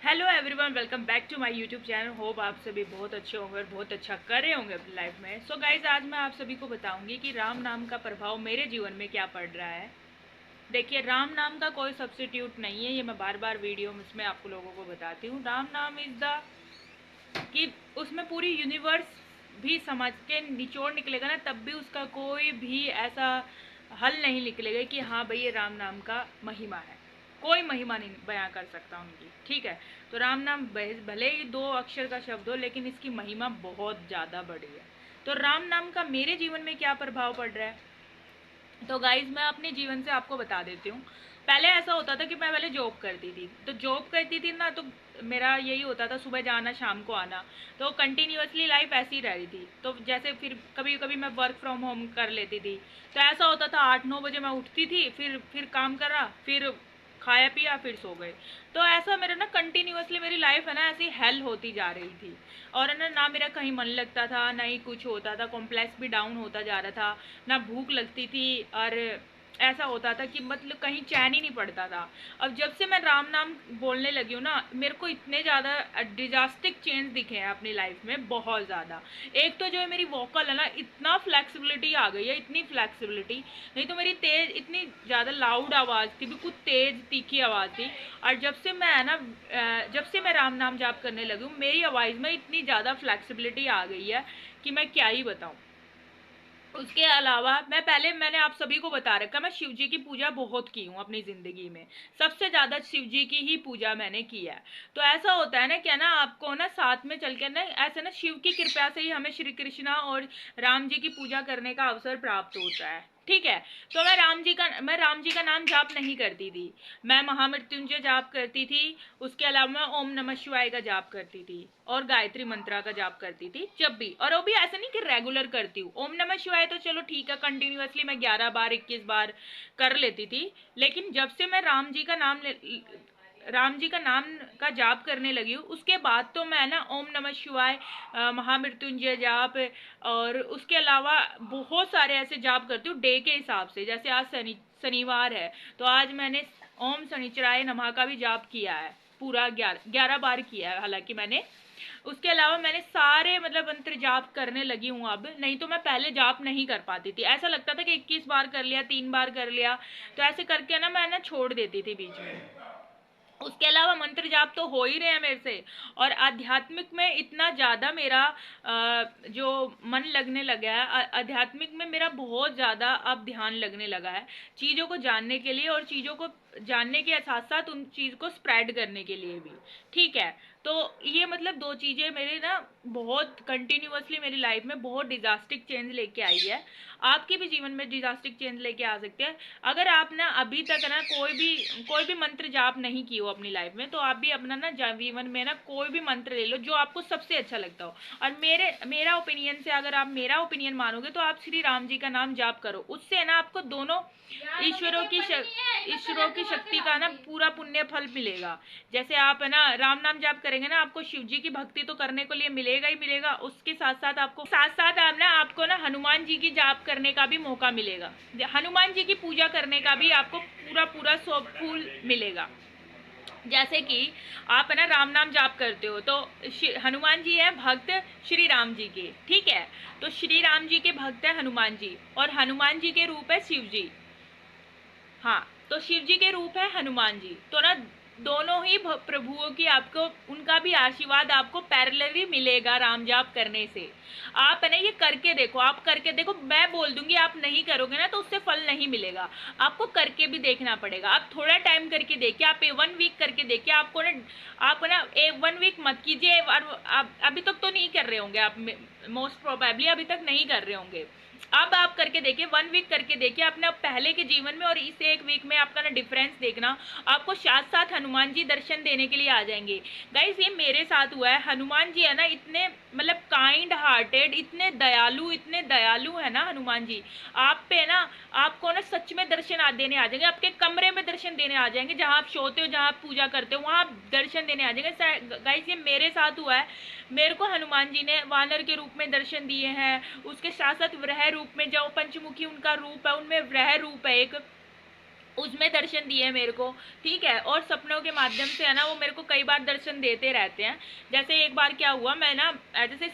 Hello everyone, welcome back to my YouTube channel. Hope आप सभी बहुत अच्छे होंगे और बहुत अच्छा कर रहे होंगे अपनी लाइफ में। सो गाइज, आज मैं आप सभी को बताऊंगी कि राम नाम का प्रभाव मेरे जीवन में क्या पड़ रहा है। देखिए, राम नाम का कोई सब्स्टिट्यूट नहीं है, ये मैं बार बार वीडियो में उसमें आपको लोगों को बताती हूँ। राम नाम इज़ द कि उसमें पूरी यूनिवर्स भी समझ के निचोड़ निकलेगा ना, तब भी उसका कोई भी ऐसा हल नहीं निकलेगा कि हाँ भाई ये राम नाम का महिमा है। कोई महिमा नहीं बयां कर सकता उनकी। ठीक है, तो राम नाम भले ही 2 अक्षर का शब्द हो, लेकिन इसकी महिमा बहुत ज़्यादा बड़ी है। तो राम नाम का मेरे जीवन में क्या प्रभाव पड़ रहा है, तो गाइज मैं अपने जीवन से आपको बता देती हूँ। पहले ऐसा होता था कि मैं पहले जॉब करती थी, तो जॉब करती थी ना, तो मेरा यही होता था सुबह जाना शाम को आना, तो कंटिन्यूअसली लाइफ ऐसी ही रह रही थी। तो जैसे फिर कभी कभी मैं वर्क फ्रॉम होम कर लेती थी, तो ऐसा होता था 8-9 बजे मैं उठती थी, फिर काम करा, फिर खाया पिया, फिर सो गए। तो ऐसा मेरा ना कंटिन्यूअसली मेरी लाइफ है ना ऐसी हेल होती जा रही थी। और है ना मेरा कहीं मन लगता था, ना ही कुछ होता था, कॉम्प्लेक्स भी डाउन होता जा रहा था, ना भूख लगती थी। और ऐसा होता था कि मतलब कहीं चैन ही नहीं पड़ता था। अब जब से मैं राम नाम बोलने लगी हूँ ना, मेरे को इतने ज़्यादा डिजास्टिक चेंज दिखे हैं अपनी लाइफ में, बहुत ज़्यादा। एक तो जो है मेरी वोकल है ना, इतना फ्लेक्सिबिलिटी आ गई है, इतनी फ्लेक्सिबिलिटी। नहीं तो मेरी तेज इतनी ज़्यादा लाउड आवाज़ थी, बिल्कुल तेज तीखी आवाज़ थी। और जब से मैं है ना जब से मैं राम नाम जाप करने लगी हूँ, मेरी आवाज़ में इतनी ज़्यादा फ्लेक्सिबिलिटी आ गई है कि मैं क्या ही बताऊँ। उसके अलावा मैंने आप सभी को बता रखा, मैं शिव जी की पूजा बहुत की हूँ अपनी ज़िंदगी में। सबसे ज़्यादा शिव जी की ही पूजा मैंने की है। तो ऐसा होता है ना, क्या ना आपको ना साथ में चल के ना, ऐसे ना शिव की कृपा से ही हमें श्री कृष्णा और राम जी की पूजा करने का अवसर प्राप्त होता है। ठीक है, तो मैं राम जी का नाम जाप नहीं करती थी। मैं महामृत्युंजय जाप करती थी। उसके अलावा मैं ओम नमः शिवाय का जाप करती थी और गायत्री मंत्रा का जाप करती थी जब भी। और वो भी ऐसा नहीं कि रेगुलर करती हूँ। ओम नमः शिवाय तो चलो ठीक है, कंटिन्यूअसली मैं 11 बार 21 बार कर लेती थी। लेकिन जब से मैं राम जी का नाम का जाप करने लगी हूँ, उसके बाद तो मैं ना ओम नमः शिवाय, महामृत्युंजय जाप, और उसके अलावा बहुत सारे ऐसे जाप करती हूँ डे के हिसाब से। जैसे आज शनिवार है, तो आज मैंने ओम शनिचराय नमः का भी जाप किया है, पूरा 11 11 बार किया है हालांकि मैंने। उसके अलावा मैंने सारे मतलब मंत्र जाप करने लगी हूँ अब। नहीं तो मैं पहले जाप नहीं कर पाती थी, ऐसा लगता था कि 21 बार कर लिया, 3 बार कर लिया, तो ऐसे करके ना मैं ना छोड़ देती थी बीच में। उसके अलावा मंत्र जाप तो हो ही रहे हैं मेरे से। और आध्यात्मिक में इतना ज़्यादा मेरा जो मन लगने लगा है, आध्यात्मिक में मेरा बहुत ज़्यादा अब ध्यान लगने लगा है, चीज़ों को जानने के लिए और चीज़ों को जानने के साथ साथ उन चीज़ को स्प्रेड करने के लिए भी। ठीक है, तो ये मतलब 2 चीज़ें मेरे ना बहुत कंटिन्यूअसली मेरी लाइफ में बहुत डिजास्टिक चेंज लेके आई है। आपके भी जीवन में डिजास्टिक चेंज लेके आ सकते हैं। अगर आप ना अभी तक ना कोई भी मंत्र जाप नहीं की हो अपनी लाइफ में, तो आप भी अपना ना जीवन में ना कोई भी मंत्र ले लो जो आपको सबसे अच्छा लगता हो। और मेरा ओपिनियन से, अगर आप मेरा ओपिनियन मानोगे, तो आप श्री राम जी का नाम जाप करो। उससे ना आपको दोनों ईश्वरों की शक्ति का ना पूरा पुण्य फल मिलेगा। जैसे आप है ना राम नाम जाप करेंगे ना, आपको शिव जी की भक्ति तो करने को लिए मिलेगा ही मिलेगा, उसके साथ साथ आपको ना हनुमान जी की जाप करने का भी मौका मिलेगा। हनुमान जी की पूजा करने का भी आपको पूरा पूरा फूल मिलेगा। जैसे कि आप है ना राम नाम जाप करते हो, तो हनुमान जी है भक्त श्री राम जी के। ठीक है, तो श्री राम जी के भक्त है हनुमान जी, और हनुमान जी के रूप है शिव जी। हाँ, तो शिव जी के रूप है हनुमान जी, तो ना दोनों ही प्रभुओं की आपको उनका भी आशीर्वाद आपको पैरेलली मिलेगा राम जाप करने से। आप है ना ये करके देखो, आप करके देखो, मैं बोल दूंगी, आप नहीं करोगे ना तो उससे फल नहीं मिलेगा। आपको करके भी देखना पड़ेगा। आप थोड़ा टाइम करके देखिए, आप 1 वीक करके देखिए। आपको ना आप ना 1 वीक मत कीजिए, और आप अभी तक तो नहीं कर रहे होंगे, आप मोस्ट प्रोबेबली अभी तक नहीं कर रहे होंगे। अब आप करके देखिए, 1 वीक करके देखिए अपने पहले के जीवन में और इस 1 वीक में आपका ना डिफरेंस देखना। आपको साथ साथ हनुमान जी दर्शन देने के लिए आ जाएंगे। गाइस, ये मेरे साथ हुआ है। हनुमान जी है ना इतने मतलब काइंड हार्टेड, इतने दयालु है ना हनुमान जी। आप पे ना आपको ना सच में दर्शन देने आ जाएंगे, आपके कमरे में दर्शन देने आ जाएंगे, जहाँ आप सोते हो, जहाँ आप पूजा करते हो, वहाँ दर्शन देने आ जाएंगे। गाइस, ये मेरे साथ हुआ है। मेरे को हनुमान जी ने वानर के रूप में दर्शन दिए हैं, उसके साथ साथ वराह रूप में, जो पंचमुखी उनका रूप है, उनमें वराह रूप है एक, उसमें दर्शन दिए मेरे को, ठीक है। और सपनों के माध्यम से है ना वो मेरे को कई बार दर्शन देते रहते हैं। जैसे एक बार क्या हुआ, मैं ना जैसे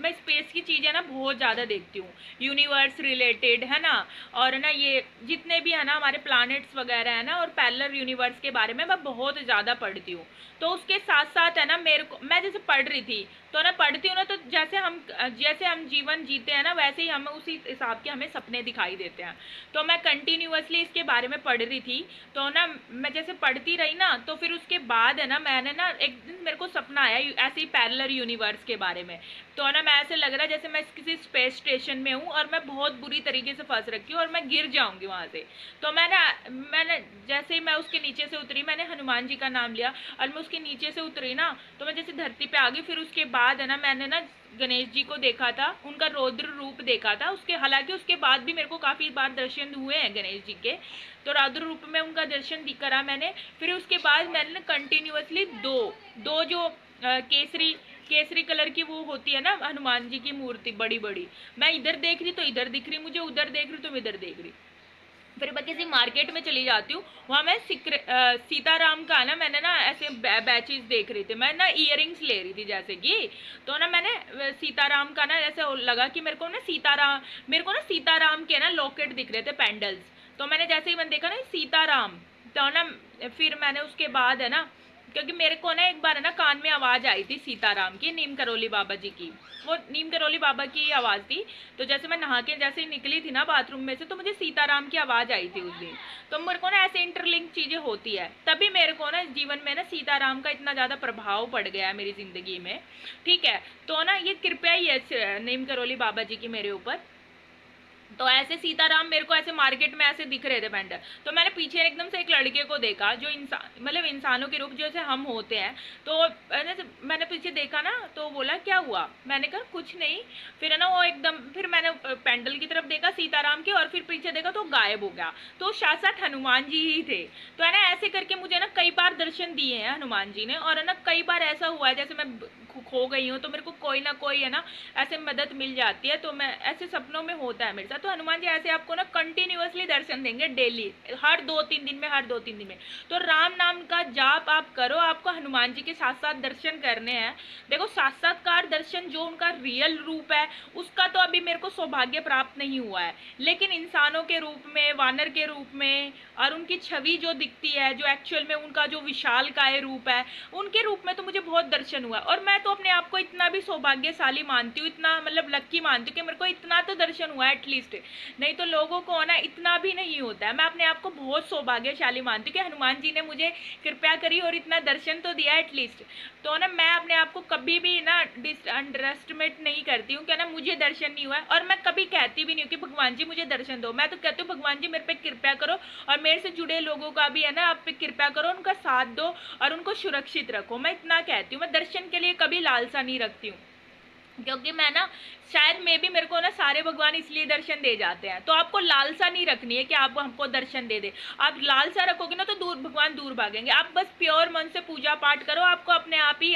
मैं स्पेस की चीज़ें ना बहुत ज़्यादा देखती हूँ, यूनिवर्स रिलेटेड है ना। और ना ये जितने भी है ना हमारे प्लैनेट्स वगैरह है ना और पैरेलल यूनिवर्स के बारे में मैं बहुत ज़्यादा पढ़ती हूँ। तो उसके साथ साथ है ना मेरे को, मैं जैसे पढ़ रही थी तो ना पढ़ती हूँ ना, तो जैसे हम जीवन जीते हैं ना वैसे ही हमें उसी हिसाब के हमें सपने दिखाई देते हैं। तो मैं कंटिन्यूअसली इसके बारे में पढ़ रही थी। तो ना मैं जैसे पढ़ती रही ना, तो फिर उसके बाद है ना मैंने ना एक दिन मेरे को सपना आया ऐसे ही पैरेलल यूनिवर्स के बारे में। तो ना मैं ऐसे लग रहा है जैसे मैं किसी स्पेस स्टेशन में हूँ और मैं बहुत बुरी तरीके से फंस रखी हूँ और मैं गिर जाऊंगी वहाँ से। तो मैंने जैसे ही मैं उसके नीचे से उतरी, मैंने हनुमान जी का नाम लिया और मैं उसके नीचे से उतरी ना, तो मैं जैसे धरती पे आ गई। फिर उसके बाद है ना मैंने ना गणेश जी को देखा था, उनका रौद्र रूप देखा था उसके। हालांकि उसके बाद भी मेरे को काफ़ी बार दर्शन हुए हैं गणेश जी के, तो रौद्र रूप में उनका दर्शन करा मैंने। फिर उसके बाद मैंने कंटिन्यूअसली दो दो जो केसरी केसरी कलर की वो होती है ना हनुमान जी की मूर्ति बड़ी बड़ी, मैं इधर देख रही तो इधर दिख रही मुझे, उधर देख रही तो इधर देख रही। फिर मैं किसी मार्केट में चली जाती हूँ, वहाँ मैं सीताराम का ना मैंने ना ऐसे बैचेस देख रही थी, मैं ना इयरिंग्स ले रही थी जैसे कि। तो ना मैंने सीताराम का ना ऐसे लगा कि मेरे को ना सीताराम के ना लॉकेट दिख रहे थे, पेंडल्स। तो मैंने जैसे ही मैंने देखा ना सीताराम, तो ना फिर मैंने उसके बाद है ना, क्योंकि मेरे को ना एक बार है ना कान में आवाज़ आई थी सीताराम की, नीम करोली बाबा जी की, वो नीम करोली बाबा की आवाज़ थी। तो जैसे मैं नहा के जैसे ही निकली थी ना बाथरूम में से, तो मुझे सीताराम की आवाज़ आई थी उस दिन। तो मेरे को ना ऐसे इंटरलिंक चीज़ें होती है, तभी मेरे को ना जीवन में ना सीताराम का इतना ज़्यादा प्रभाव पड़ गया है मेरी ज़िंदगी में, ठीक है। तो ना ये कृपया ही है नीम करोली बाबा जी की मेरे ऊपर। तो ऐसे सीताराम मेरे को ऐसे मार्केट में ऐसे दिख रहे थे पेंडल। तो मैंने पीछे एकदम से एक लड़के को देखा जो इंसान मतलब इंसानों के रूप जैसे हम होते हैं। तो मैंने पीछे देखा ना, तो बोला क्या हुआ, मैंने कहा कुछ नहीं। फिर है ना वो एकदम, फिर मैंने पेंडल की तरफ देखा सीताराम के, और फिर पीछे देखा तो गायब हो गया। तो साक्षात हनुमान जी ही थे। तो है ना ऐसे करके मुझे ना कई बार दर्शन दिए हैं हनुमान जी ने। और है ना कई बार ऐसा हुआ है जैसे मैं खो गई हूँ तो मेरे को कोई ना कोई है ना ऐसे मदद मिल जाती है। तो मैं ऐसे सपनों में होता है मेरे साथ। तो हनुमान जी ऐसे आपको ना कंटिन्यूअसली दर्शन देंगे डेली, हर 2-3 दिन में, हर 2-3 दिन में। तो राम नाम का जाप आप करो, आपको हनुमान जी के साथ साथ दर्शन करने हैं। देखो साक्षात्कार दर्शन जो उनका रियल रूप है उसका तो अभी मेरे को सौभाग्य प्राप्त नहीं हुआ है, लेकिन इंसानों के रूप में, वानर के रूप में, और उनकी छवि जो दिखती है, जो एक्चुअल में उनका जो विशाल काय रूप है, उनके रूप में तो मुझे बहुत दर्शन हुआ। और मैं तो अपने आप को इतना भी सौभाग्यशाली मानती हूँ, इतना मतलब लक्की मानती हूँ कि मेरे को इतना तो दर्शन हुआ है एटलीस्ट। नहीं तो लोगों को ना इतना भी नहीं होता है। मैं अपने आप को बहुत सौभाग्यशाली मानती हूँ कि हनुमान जी ने मुझे कृपया करी और इतना दर्शन तो दिया एटलीस्ट। तो ना मैं अपने आप को कभी भी ना अंडर एस्टिमेट नहीं करती हूँ, क्या ना मुझे दर्शन नहीं हुआ है। और मैं कभी कहती भी नहीं हूँ कि भगवान जी मुझे दर्शन दो, मैं तो कहती हूँ भगवान जी मेरे पे कृपया करो और मेरे से जुड़े लोगों का भी है ना आप पे कृपया करो, उनका साथ दो और उनको सुरक्षित रखो। मैं इतना कहती हूँ, मैं दर्शन के लिए कभी लालसा नहीं रखती हूँ। क्योंकि मैं ना शायद मे भी मेरे को ना सारे भगवान इसलिए दर्शन दे जाते हैं। तो आपको लालसा नहीं रखनी है कि आप हमको दर्शन दे दे। आप लालसा रखोगे ना तो भगवान दूर भागेंगे। आप बस प्योर मन से पूजा पाठ करो, आपको अपने आप ही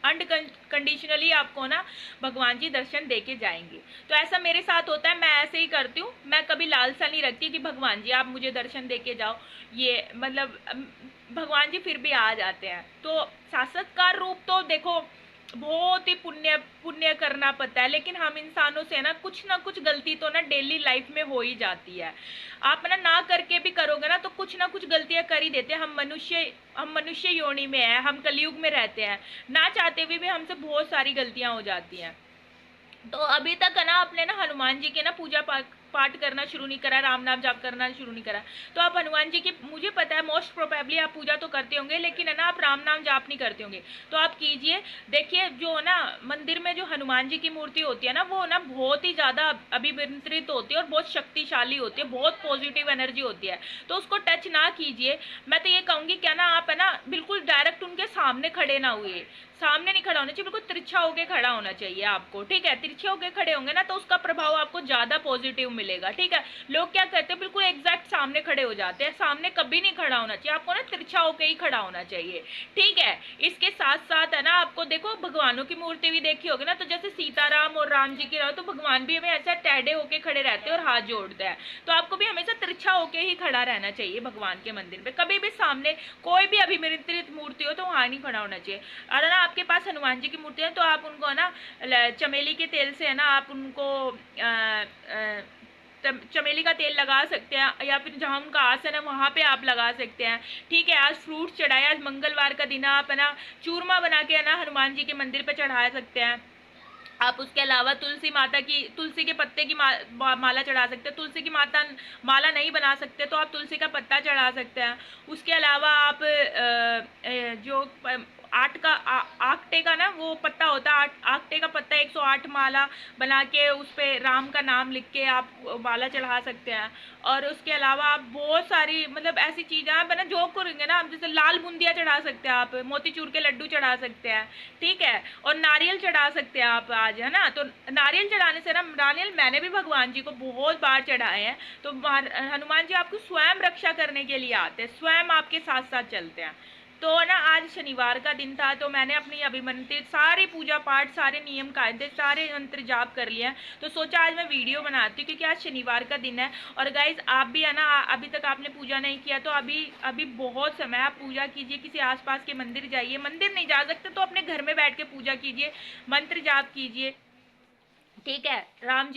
अनकंडीशनली आपको ना भगवान जी दर्शन दे के जाएंगे। तो ऐसा मेरे साथ होता है, मैं ऐसे ही करती हूँ। मैं कभी लालसा नहीं रखती कि भगवान जी आप मुझे दर्शन दे के जाओ, ये मतलब भगवान जी फिर भी आ जाते हैं। तो साक्षात्कार रूप तो देखो बहुत ही पुण्य पुण्य करना पड़ता है, लेकिन हम इंसानों से ना कुछ गलती तो ना डेली लाइफ में हो ही जाती है। आप ना करके भी करोगे ना तो कुछ ना कुछ गलतियां कर ही देते हैं। हम मनुष्य योनि में है, हम कलयुग में रहते हैं, ना चाहते हुए भी हमसे बहुत सारी गलतियां हो जाती हैं। तो अभी तक है ना आपने ना हनुमान जी के ना पूजा पाठ करना शुरू नहीं करा, राम नाम जाप करना शुरू नहीं करा, तो आप हनुमान जी की, मुझे पता है मोस्ट प्रोबेबली आप पूजा तो करते होंगे, लेकिन है ना आप राम नाम जाप नहीं करते होंगे। तो आप कीजिए। देखिए जो है ना मंदिर में जो हनुमान जी की मूर्ति होती है ना, वो ना बहुत ही ज़्यादा अभिमंत्रित होती है और बहुत शक्तिशाली होती है, बहुत पॉजिटिव एनर्जी होती है। तो उसको टच ना कीजिए। मैं तो ये कहूँगी क्या ना आप है ना बिल्कुल डायरेक्ट उनके सामने खड़े ना हुए, सामने नहीं खड़ा होना चाहिए, बिल्कुल तिरछा होके खड़ा होना चाहिए आपको, ठीक है। तिरछे होके खड़े होंगे ना तो उसका प्रभाव आपको ज्यादा पॉजिटिव मिलेगा, ठीक है। लोग क्या करते हैं, बिल्कुल एग्जैक्ट सामने खड़े हो जाते हैं, सामने कभी नहीं खड़ा होना चाहिए आपको ना, तिरछा होके ही खड़ा होना चाहिए, ठीक है। इसके साथ साथ है ना, आपको देखो भगवानों की मूर्ति भी देखी होगी ना, तो जैसे सीताराम और राम जी की रहो तो भगवान भी हमें ऐसा टेढ़े होके खड़े रहते हैं और हाथ जोड़ते हैं, तो आपको भी हमेशा तिरछा होके ही खड़ा रहना चाहिए भगवान के मंदिर में। कभी भी सामने कोई भी अभिमंत्रित मूर्ति हो तो वहां नहीं खड़ा होना चाहिए। और ना आपके पास हनुमान जी की मूर्ति है तो आप उनको है ना चमेली के तेल से है ना आप उनको चमेली का तेल लगा सकते हैं, या फिर जहाँ उनका आसन है वहाँ पे आप लगा सकते हैं, ठीक है। आज फ्रूट चढ़ाए, आज मंगलवार का दिन आप है ना चूरमा बना के है ना हनुमान जी के मंदिर पे चढ़ा सकते हैं आप। उसके अलावा तुलसी माता की, तुलसी के पत्ते की माला चढ़ा सकते हैं। तुलसी की माता माला नहीं बना सकते तो आप तुलसी का पत्ता चढ़ा सकते हैं। उसके अलावा आप जो आकटे का ना वो पत्ता होता है, आकटे का पत्ता 108 माला बना के उस पर राम का नाम लिख के आप माला चढ़ा सकते हैं। और उसके अलावा आप बहुत सारी मतलब ऐसी चीज़ें आप है ना जो करेंगे ना, जैसे लाल बूंदिया चढ़ा सकते हैं आप, मोतीचूर के लड्डू चढ़ा सकते हैं, ठीक है। और नारियल चढ़ा सकते हैं आप आज, है ना। तो नारियल चढ़ाने से ना, नारियल मैंने भी भगवान जी को बहुत बार चढ़ाए हैं, तो हनुमान जी आपको स्वयं रक्षा करने के लिए आते हैं, स्वयं आपके साथ साथ चलते हैं। तो ना आज शनिवार का दिन था तो मैंने अपनी अभिमंत्रित सारी पूजा पाठ, सारे नियम कायदे, सारे मंत्र जाप कर लिया, तो सोचा आज मैं वीडियो बनाती हूँ क्योंकि आज शनिवार का दिन है। और गाइज आप भी है ना, अभी तक आपने पूजा नहीं किया तो अभी अभी बहुत समय, आप पूजा कीजिए, किसी आसपास के मंदिर जाइए, मंदिर नहीं जा सकते तो अपने घर में बैठ के पूजा कीजिए, मंत्र जाप कीजिए, ठीक है। राम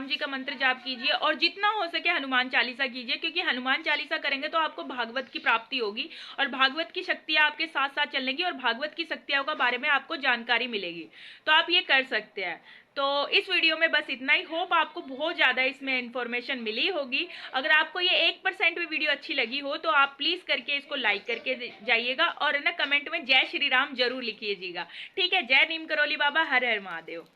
जी का मंत्र जाप कीजिए और जितना हो सके हनुमान चालीसा कीजिए, क्योंकि हनुमान चालीसा करेंगे तो आपको भागवत की प्राप्ति होगी और भागवत की शक्तियाँ आपके साथ साथ चलेंगी और भागवत की शक्तियों का बारे में आपको जानकारी मिलेगी, तो आप ये कर सकते हैं। तो इस वीडियो में बस इतना ही। होप आपको बहुत ज़्यादा इसमें इन्फॉर्मेशन मिली होगी। अगर आपको ये 1% भी वीडियो अच्छी लगी हो तो आप प्लीज़ करके इसको लाइक करके जाइएगा और है ना कमेंट में जय श्री राम जरूर लिखिएगा, ठीक है। जय नीम करोली बाबा, हर हर महादेव।